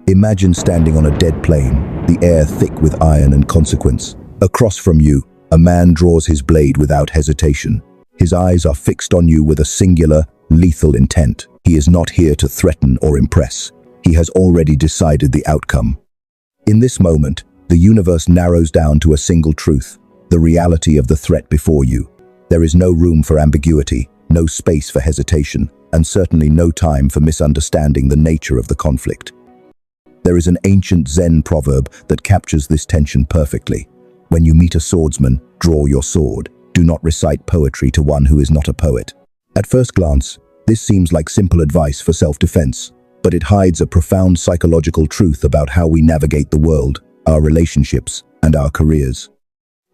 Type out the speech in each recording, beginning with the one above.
Imagine standing on a dead plain, the air thick with iron and consequence. Across from you, a man draws his blade without hesitation. His eyes are fixed on you with a singular, lethal intent. He is not here to threaten or impress. He has already decided the outcome. In this moment, the universe narrows down to a single truth, the reality of the threat before you. There is no room for ambiguity, no space for hesitation, and certainly no time for misunderstanding the nature of the conflict. There is an ancient Zen proverb that captures this tension perfectly. When you meet a swordsman, draw your sword. Do not recite poetry to one who is not a poet. At first glance, this seems like simple advice for self-defense, but it hides a profound psychological truth about how we navigate the world, our relationships, and our careers.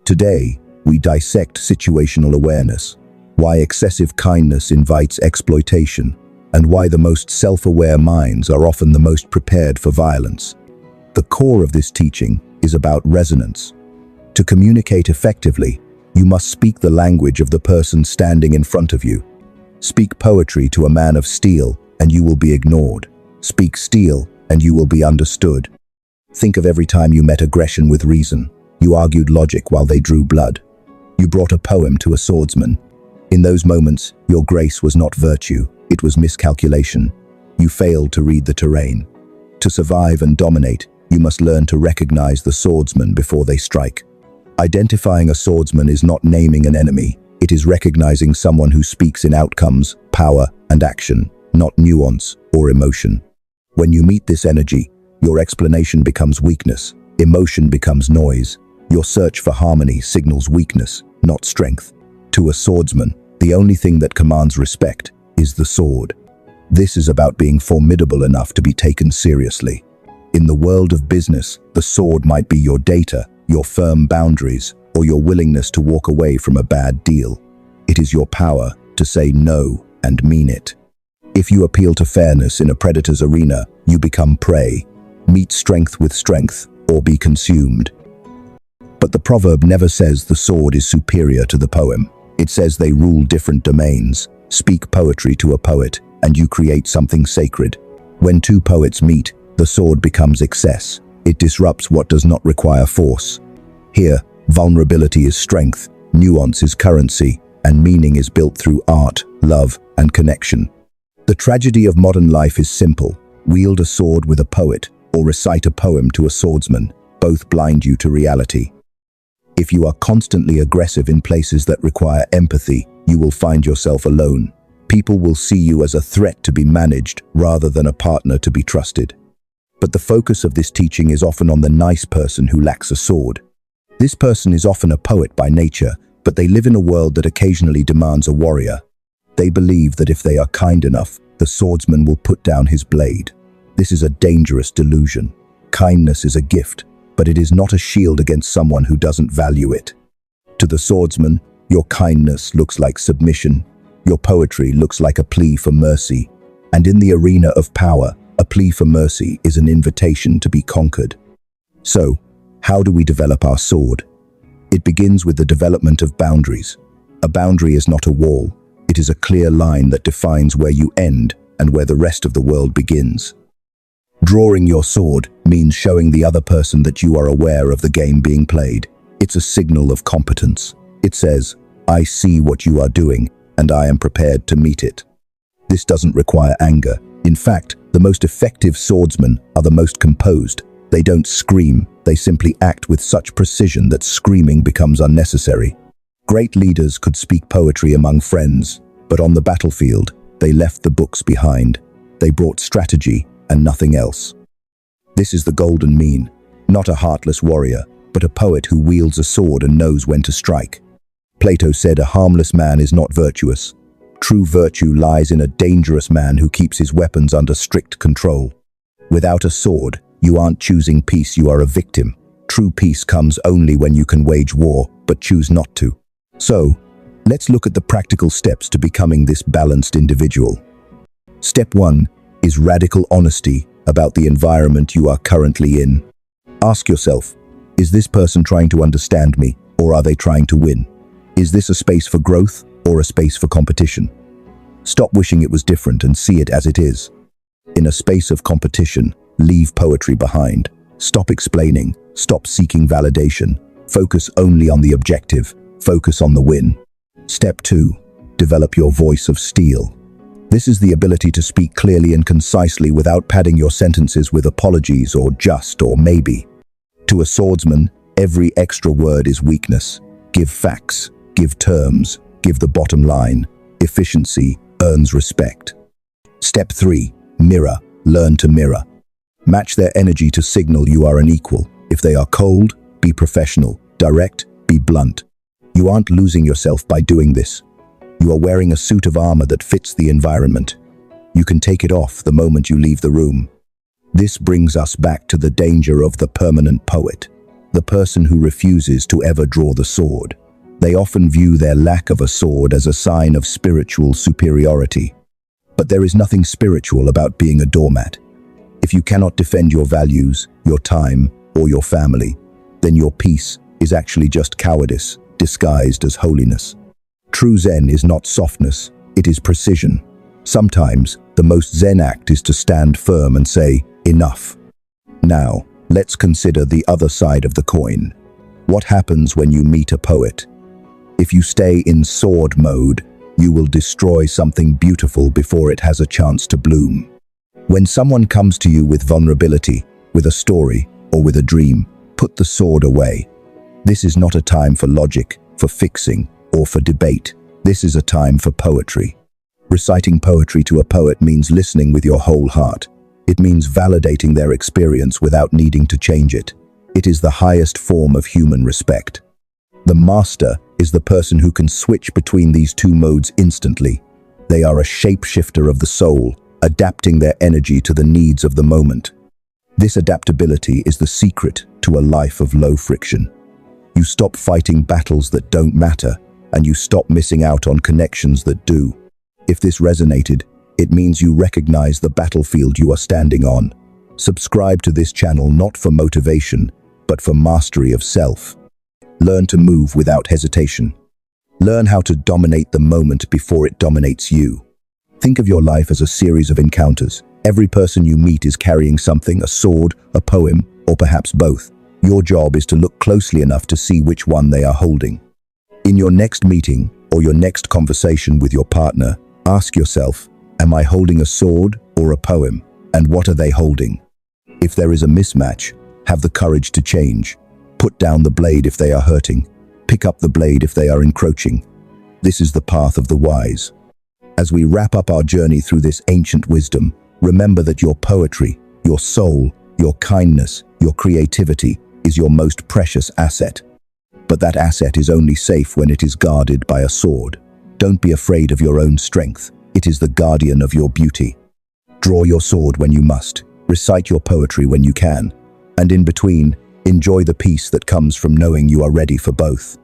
Today, we dissect situational awareness, why excessive kindness invites exploitation, and why the most self-aware minds are often the most prepared for violence. The core of this teaching is about resonance. To communicate effectively, you must speak the language of the person standing in front of you. Speak poetry to a man of steel, and you will be ignored. Speak steel, and you will be understood. Think of every time you met aggression with reason. You argued logic while they drew blood. You brought a poem to a swordsman. In those moments, your grace was not virtue, it was miscalculation. You failed to read the terrain. To survive and dominate, you must learn to recognize the swordsman before they strike. Identifying a swordsman is not naming an enemy. It is recognizing someone who speaks in outcomes, power, and action, not nuance or emotion. When you meet this energy, your explanation becomes weakness, emotion becomes noise. Your search for harmony signals weakness, not strength. To a swordsman, the only thing that commands respect is the sword. This is about being formidable enough to be taken seriously. In the world of business, the sword might be your data, your firm boundaries, or your willingness to walk away from a bad deal. It is your power to say no and mean it. If you appeal to fairness in a predator's arena, you become prey. Meet strength with strength, or be consumed. But the proverb never says the sword is superior to the poem. It says they rule different domains. Speak poetry to a poet, and you create something sacred. When two poets meet, the sword becomes excess. It disrupts what does not require force. Here, vulnerability is strength, nuance is currency, and meaning is built through art, love, and connection. The tragedy of modern life is simple. Wield a sword with a poet, or recite a poem to a swordsman. Both blind you to reality. If you are constantly aggressive in places that require empathy, you will find yourself alone. People will see you as a threat to be managed rather than a partner to be trusted. But the focus of this teaching is often on the nice person who lacks a sword. This person is often a poet by nature, but they live in a world that occasionally demands a warrior. They believe that if they are kind enough, the swordsman will put down his blade. This is a dangerous delusion. Kindness is a gift, but it is not a shield against someone who doesn't value it. To the swordsman, your kindness looks like submission. Your poetry looks like a plea for mercy. And in the arena of power, a plea for mercy is an invitation to be conquered. So, how do we develop our sword? It begins with the development of boundaries. A boundary is not a wall. It is a clear line that defines where you end and where the rest of the world begins. Drawing your sword means showing the other person that you are aware of the game being played. It's a signal of competence. It says, I see what you are doing, and I am prepared to meet it. This doesn't require anger. In fact, the most effective swordsmen are the most composed. They don't scream, they simply act with such precision that screaming becomes unnecessary. Great leaders could speak poetry among friends, but on the battlefield, they left the books behind. They brought strategy and nothing else. This is the golden mean, not a heartless warrior, but a poet who wields a sword and knows when to strike. Plato said a harmless man is not virtuous. True virtue lies in a dangerous man who keeps his weapons under strict control. Without a sword, you aren't choosing peace, you are a victim. True peace comes only when you can wage war, but choose not to. So, let's look at the practical steps to becoming this balanced individual. Step 1 is radical honesty about the environment you are currently in. Ask yourself, is this person trying to understand me, or are they trying to win? Is this a space for growth or a space for competition? Stop wishing it was different and see it as it is. In a space of competition, Leave poetry behind. Stop explaining. Stop seeking validation. Focus only on the objective. Focus on the win. Step 2. Develop your voice of steel. This is the ability to speak clearly and concisely without padding your sentences with apologies or just or maybe. To a swordsman, every extra word is weakness. Give facts, give terms, give the bottom line. Efficiency earns respect. Step 3. Mirror. Learn to mirror. Match their energy to signal you are an equal. If they are cold, be professional. Direct, be blunt. You aren't losing yourself by doing this. You are wearing a suit of armor that fits the environment. You can take it off the moment you leave the room. This brings us back to the danger of the permanent poet, the person who refuses to ever draw the sword. They often view their lack of a sword as a sign of spiritual superiority. But there is nothing spiritual about being a doormat. If you cannot defend your values, your time, or your family, then your peace is actually just cowardice disguised as holiness. True Zen is not softness, it is precision. Sometimes, the most Zen act is to stand firm and say, enough. Now, let's consider the other side of the coin. What happens when you meet a poet? If you stay in sword mode, you will destroy something beautiful before it has a chance to bloom. When someone comes to you with vulnerability, with a story, or with a dream, put the sword away. This is not a time for logic, for fixing, or for debate. This is a time for poetry. Reciting poetry to a poet means listening with your whole heart. It means validating their experience without needing to change it. It is the highest form of human respect. The master is the person who can switch between these two modes instantly. They are a shapeshifter of the soul, adapting their energy to the needs of the moment. This adaptability is the secret to a life of low friction. You stop fighting battles that don't matter, and you stop missing out on connections that do. If this resonated, it means you recognize the battlefield you are standing on. Subscribe to this channel not for motivation, but for mastery of self. Learn to move without hesitation. Learn how to dominate the moment before it dominates you. Think of your life as a series of encounters. Every person you meet is carrying something, a sword, a poem, or perhaps both. Your job is to look closely enough to see which one they are holding. In your next meeting or your next conversation with your partner, ask yourself, am I holding a sword or a poem? And what are they holding? If there is a mismatch, have the courage to change. Put down the blade if they are hurting. Pick up the blade if they are encroaching. This is the path of the wise. As we wrap up our journey through this ancient wisdom, remember that your poetry, your soul, your kindness, your creativity is your most precious asset. But that asset is only safe when it is guarded by a sword. Don't be afraid of your own strength. It is the guardian of your beauty. Draw your sword when you must. Recite your poetry when you can. And in between, enjoy the peace that comes from knowing you are ready for both.